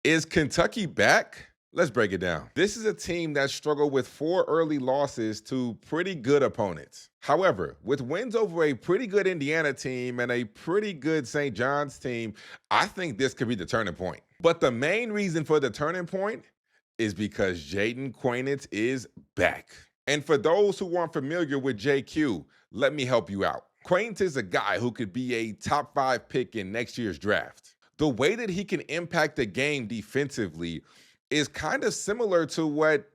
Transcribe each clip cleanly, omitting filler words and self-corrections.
Is Kentucky back? Let's break it down. This is a team that struggled with 4 early losses to pretty good opponents. However, with wins over a pretty good Indiana team and a pretty good St. John's team, I think this could be the turning point. But the main reason for the turning point is because Jaden Quainitz is back. And for those who aren't familiar with JQ, let me help you out. Quainitz is a guy who could be a top 5 pick in next year's draft. The way that he can impact the game defensively is kind of similar to what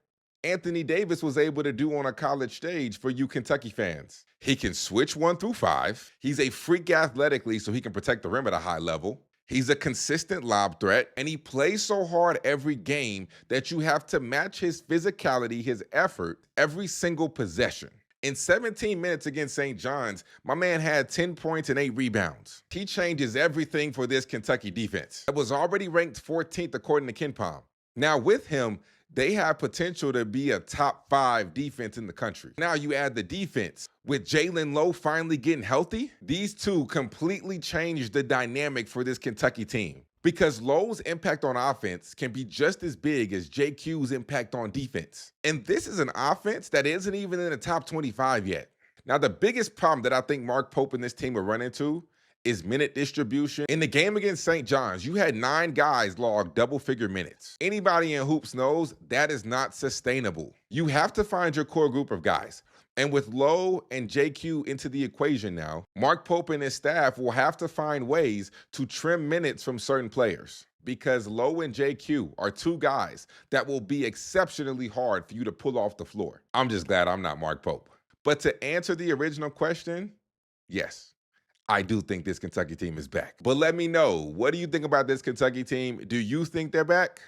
Anthony Davis was able to do on a college stage for you Kentucky fans. He can switch 1 through 5. He's a freak athletically, so he can protect the rim at a high level. He's a consistent lob threat, and he plays so hard every game that you have to match his physicality, his effort, every single possession. In 17 minutes against St. John's, my man had 10 points and 8 rebounds. He changes everything for this Kentucky defense. It was already ranked 14th according to KenPom. Now, with him, they have potential to be a top 5 defense in the country. Now you add the defense. With Jalen Lowe finally getting healthy, these two completely changed the dynamic for this Kentucky team. Because Lowe's impact on offense can be just as big as JQ's impact on defense. And this is an offense that isn't even in the top 25 yet. Now, the biggest problem that I think Mark Pope and this team will run into is minute distribution. In the game against St. John's, you had 9 guys log double-figure minutes. Anybody in hoops knows that is not sustainable. You have to find your core group of guys. And with Lowe and JQ into the equation now, Mark Pope and his staff will have to find ways to trim minutes from certain players because Lowe and JQ are 2 guys that will be exceptionally hard for you to pull off the floor. I'm just glad I'm not Mark Pope. But to answer the original question, yes, I do think this Kentucky team is back. But let me know, what do you think about this Kentucky team? Do you think they're back?